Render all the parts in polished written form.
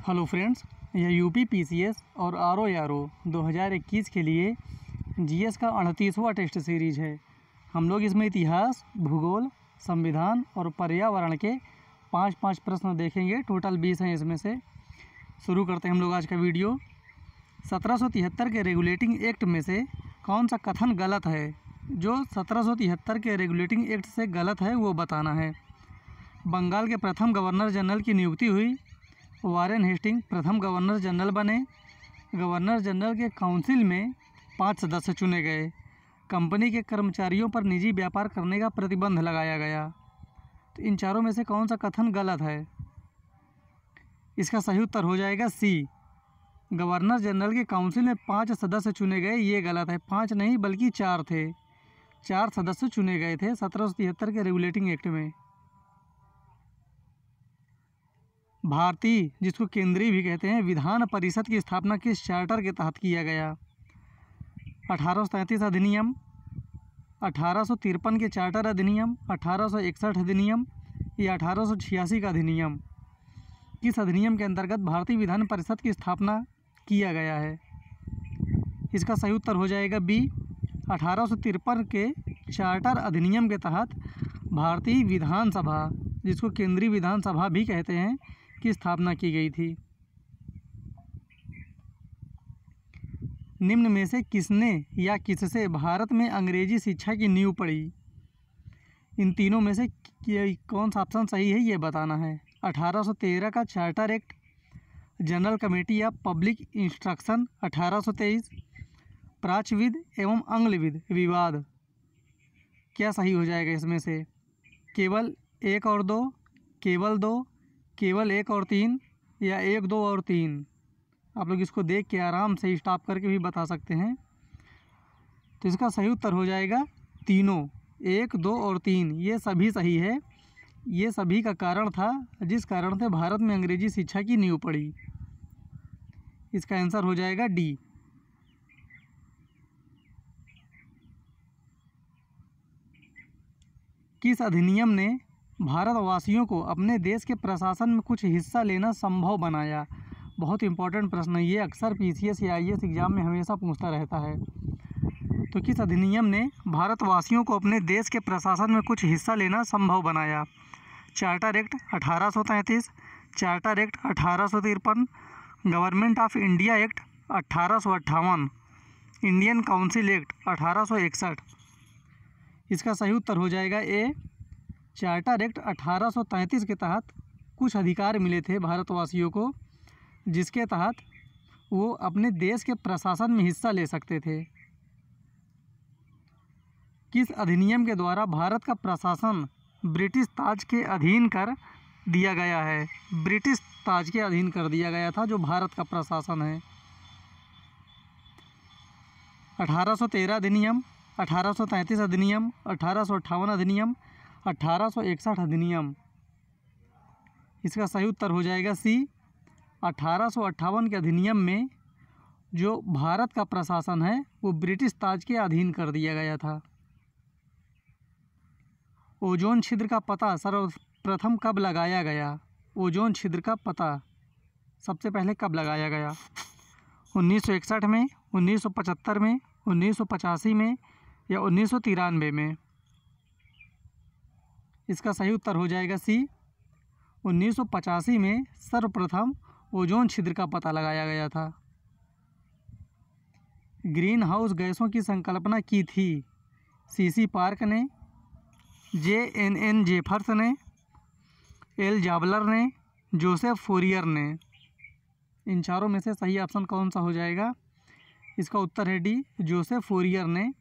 Hello friends, यह UP PCS और RO 2021 के लिए जीएस का 38वां टेस्ट सीरीज है। हम लोग इसमें इतिहास, भूगोल, संविधान और पर्यावरण के 5-5 प्रश्न देखेंगे। टोटल 20 हैं इसमें से। शुरू करते हैं हम लोग आज का वीडियो। 1773 के रेगुलेटिंग एक्ट में से कौन सा कथन गलत है? जो 1773 के रेगुलेटिंग एक्ट से गलत है वो बताना है। बंगाल के प्रथम गवर्नर जनरल की नियुक्ति हुई। वारेन हेस्टिंग प्रथम गवर्नर जनरल बने। गवर्नर जनरल के काउंसिल में 5 सदस्य चुने गए। कंपनी के कर्मचारियों पर निजी व्यापार करने का प्रतिबंध लगाया गया। तो इन चारों में से कौन सा कथन गलत है? इसका सही उत्तर हो जाएगा सी। गवर्नर जनरल के काउंसिल में 5 सदस्य चुने गए, ये गलत है। 5 नहीं बल्कि 4 थे। 4 सदस्य चुने गए थे 1773 के रेगुलेटिंग एक्ट में। भारतीय, जिसको केंद्रीय भी कहते हैं, विधान परिषद की स्थापना किस चार्टर के तहत किया गया? 1833 अधिनियम, 1853 के चार्टर अधिनियम, 1861 अधिनियम या 1886 का अधिनियम? किस अधिनियम के अंतर्गत भारतीय विधान परिषद की स्थापना किया गया है? इसका सही उत्तर हो जाएगा बी। 1853 के चार्टर अधिनियम के तहत भारतीय विधानसभा, जिसको केंद्रीय विधानसभा भी कहते हैं, की स्थापना की गई थी। निम्न में से किसने या किससे भारत में अंग्रेजी शिक्षा की नींव पड़ी? इन तीनों में से कौन सा ऑप्शन सही है ये बताना है। 1813 का charter act, general committee of public instruction 1823, प्राच्यविद एवं अंग्लविद विवाद। क्या सही हो जाएगा इसमें से? केवल 1 और 2, केवल 2, केवल 1 और 3 या 1, 2 और 3? आप लोग इसको देख के आराम से स्टॉप करके भी बता सकते हैं। तो इसका सही उत्तर हो जाएगा तीनों, 1, 2 और 3। ये सभी सही है। ये सभी का कारण था जिस कारण से भारत में अंग्रेजी शिक्षा की नींव पड़ी। इसका आंसर हो जाएगा डी। किस अधिनियम ने भारतवासियों को अपने देश के प्रशासन में कुछ हिस्सा लेना संभव बनाया? बहुत इंपॉर्टेंट प्रश्न है ये, अक्सर पीसीएस या आईएएस एग्जाम में हमेशा पूछता रहता है। तो किस अधिनियम ने भारतवासियों को अपने देश के प्रशासन में कुछ हिस्सा लेना संभव बनाया? Charter act 1833, charter act 1853, government of India act 1858, Indian council act 1861। इसका सही उत्तर हो जाएगा ए। चार्टर एक्ट 1833 के तहत कुछ अधिकार मिले थे भारतवासियों को, जिसके तहत वो अपने देश के प्रशासन में हिस्सा ले सकते थे। किस अधिनियम के द्वारा भारत का प्रशासन ब्रिटिश ताज के अधीन कर दिया गया है? ब्रिटिश ताज के अधीन कर दिया गया था जो भारत का प्रशासन है। 1813 अधिनियम, 1833 अधिनियम, 1858 अधिनियम, 1861 अधिनियम? इसका सही उत्तर हो जाएगा सी। 1858 के अधिनियम में जो भारत का प्रशासन है वो ब्रिटिश ताज के अधीन कर दिया गया था। ओजोन छिद्र का पता सर्वप्रथम कब लगाया गया? ओजोन छिद्र का पता सबसे पहले कब लगाया गया? 1961 में, 1975 में, 1985 में या 1993 में? इसका सही उत्तर हो जाएगा सी। 1985 में सर्वप्रथम ओजोन छिद्र का पता लगाया गया था। ग्रीन हाउस गैसों की संकल्पना की थी सीसी पार्क ने, JNN जेफर्स ने, एल जाबलर ने, जोसेफ फोरियर ने? इन चारों में से सही ऑप्शन कौन सा हो जाएगा? इसका उत्तर है डी। जोसेफ फोरियर ने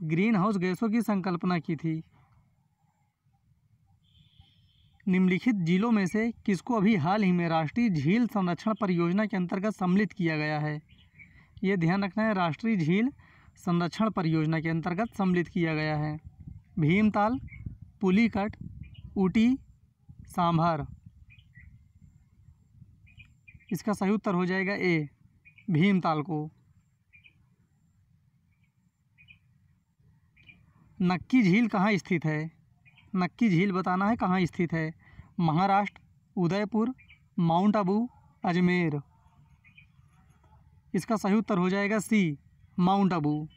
ग्रीन हाउस गैसों की संकल्पना की थी। निम्नलिखित जिलों में से किसको अभी हाल ही में राष्ट्रीय झील संरक्षण परियोजना के अंतर्गत सम्मिलित किया गया है? ये ध्यान रखना है, राष्ट्रीय झील संरक्षण परियोजना के अंतर्गत सम्मिलित किया गया है। भीमताल, पुलिकट, ऊटी, सांभर? इसका सही उत्तर हो जाएगा ए, भीमताल को। नक्की झील कहाँ स्थित है? नक्की झील बताना है कहाँ स्थित है। महाराष्ट्र, उदयपुर, माउंट आबू अजमेर। इसका सही उत्तर हो जाएगा सी, माउंट आबू।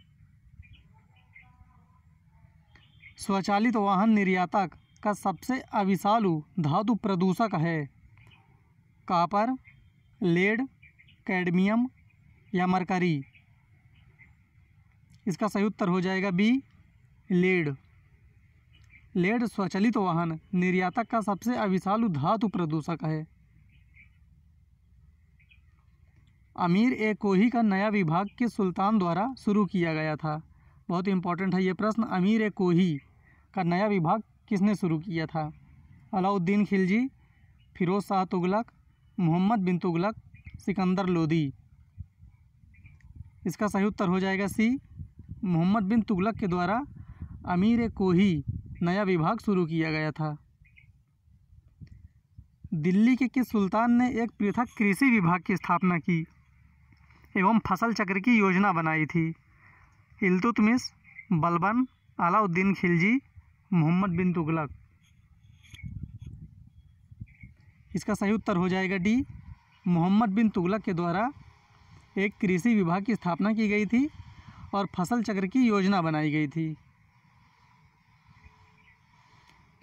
स्वचालित वाहन निर्यातक का सबसे अविषालु धातु प्रदूषक है? कॉपर, लेड, कैडमियम या मरकरी। इसका सही उत्तर हो जाएगा बी, लेड। लेड स्वचालित वाहन निर्यातक का सबसे अविषालु धातु प्रदूषक है। अमीर ए कोही का नया विभाग किस सुल्तान द्वारा शुरू किया गया था? बहुत इंपॉर्टेंट है ये प्रश्न। अमीर ए कोही का नया विभाग किसने शुरू किया था? अलाउद्दीन खिलजी, फिरोज शाह तुगलक, मोहम्मद बिन तुगलक, सिकंदर लोदी। इसका सही उत्तर हो जाएगा सी, मोहम्मद बिन तुगलक के द्वारा अमीर ए कोही नया विभाग शुरू किया गया था। दिल्ली के किस सुल्तान ने एक पृथक कृषि विभाग की स्थापना की एवं फसल चक्र की योजना बनाई थी? इल्तुतमिश, बलबन, अलाउद्दीन खिलजी, मोहम्मद बिन तुगलक। इसका सही उत्तर हो जाएगा डी, मोहम्मद बिन तुगलक के द्वारा एक कृषि विभाग की स्थापना की गई थी और फसल चक्र की योजना बनाई गई थी।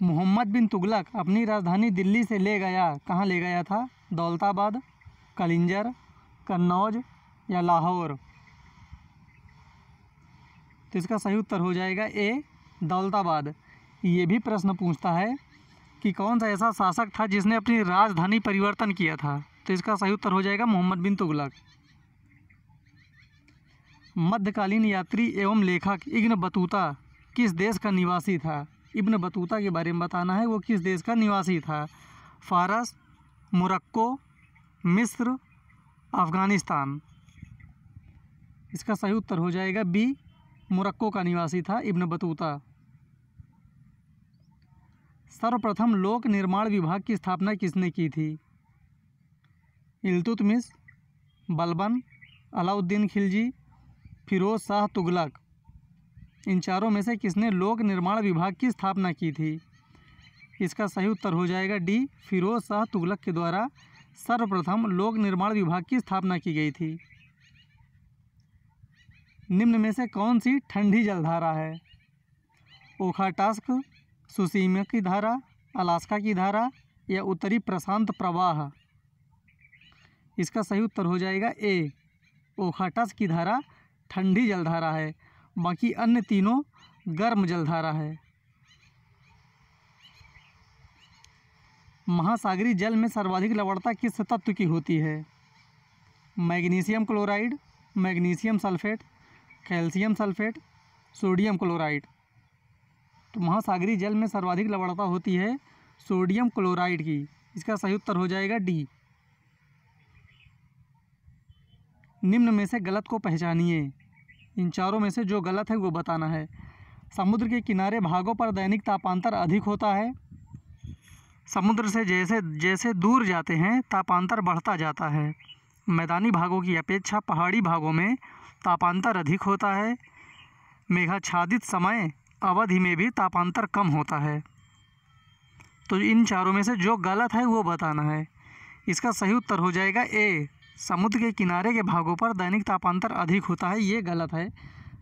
मोहम्मद बिन तुगलक अपनी राजधानी दिल्ली से ले गया, कहाँ ले गया था? दौलताबाद, कलिंजर, कन्नौज या लाहौर। तो इसका सही उत्तर हो जाएगा ए, दौलताबाद। ये भी प्रश्न पूछता है कि कौन सा ऐसा शासक था जिसने अपनी राजधानी परिवर्तन किया था? तो इसका सही उत्तर हो जाएगा मोहम्मद बिन तुगलक। मध्यकालीन यात्री एवं लेखक इब्न बतूता किस देश का निवासी था? इब्न बतूता के बारे में बताना है, वो किस देश का निवासी था? फारस, मोरक्को, मिस्र, अफ़गानिस्तान। इसका सही उत्तर हो जाएगा बी, मोरक्को का निवासी था इब्न बतूता। सर्वप्रथम लोक निर्माण विभाग की स्थापना किसने की थी? इल्तुतमिश, बलबन, अलाउद्दीन खिलजी, फिरोज शाह तुगलक। इन चारों में से किसने लोक निर्माण विभाग की स्थापना की थी? इसका सही उत्तर हो जाएगा डी, फिरोज शाह तुगलक के द्वारा सर्वप्रथम लोक निर्माण विभाग की स्थापना की गई थी। निम्न में से कौन सी ठंडी जलधारा है? ओखाटास्क, सुसीमा की धारा, अलास्का की धारा या उत्तरी प्रशांत प्रवाह। इसका सही उत्तर हो जाएगा ए, ओखाटास्क की धारा ठंडी जलधारा है, बाकी अन्य तीनों गर्म जलधारा है। महासागरीय जल में सर्वाधिक लवणता किस तत्व की होती है? Magnesium chloride, magnesium sulphate, calcium sulphate, sodium chloride. तो महासागरीय जल में सर्वाधिक लवणता होती है सोडियम क्लोराइड की। इसका सही उत्तर हो जाएगा डी। निम्न में से गलत को पहचानिए। इन चारों में से जो गलत है वो बताना है। समुद्र के किनारे भागों पर दैनिक तापांतर अधिक होता है। समुद्र से जैसे जैसे दूर जाते हैं तापांतर बढ़ता जाता है। मैदानी भागों की अपेक्षा पहाड़ी भागों में तापांतर अधिक होता है। मेघाच्छादित समय अवधि में भी तापांतर कम होता है। तो इन चारों में से जो गलत है वो बताना है। इसका सही उत्तर हो जाएगा ए, समुद्र के किनारे के भागों पर दैनिक तापांतर अधिक होता है, ये गलत है,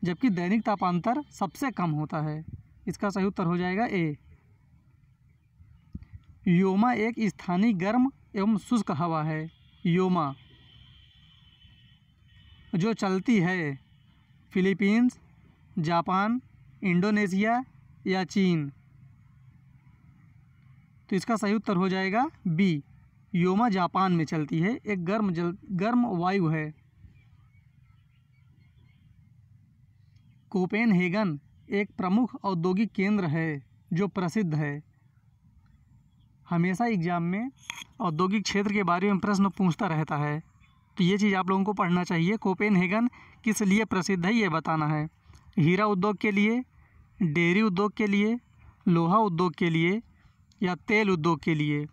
जबकि दैनिक तापांतर सबसे कम होता है। इसका सही उत्तर हो जाएगा ए। योमा एक स्थानीय गर्म एवं शुष्क हवा है। योमा जो चलती है फिलीपींस, जापान, इंडोनेशिया या चीन। तो इसका सही उत्तर हो जाएगा बी, योमा जापान में चलती है, एक गर्म वायु है। कोपेनहेगन एक प्रमुख औद्योगिक केंद्र है जो प्रसिद्ध है। हमेशा एग्जाम में औद्योगिक क्षेत्र के बारे में प्रश्न पूछता रहता है, तो ये चीज़ आप लोगों को पढ़ना चाहिए। कोपेनहेगन किस लिए प्रसिद्ध है ये बताना है। हीरा उद्योग के लिए, डेयरी उद्योग के लिए, लोहा उद्योग के लिए या तेल उद्योग के लिए।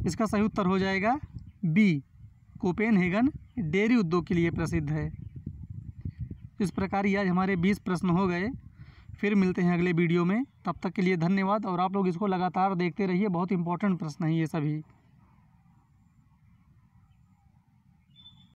इसका सही उत्तर हो जाएगा बी, कोपेनहेगन डेयरी उद्योग के लिए प्रसिद्ध है। इस प्रकार ये आज हमारे 20 प्रश्न हो गए। फिर मिलते हैं अगले वीडियो में, तब तक के लिए धन्यवाद। और आप लोग इसको लगातार देखते रहिए, बहुत इंपॉर्टेंट प्रश्न है ये सभी।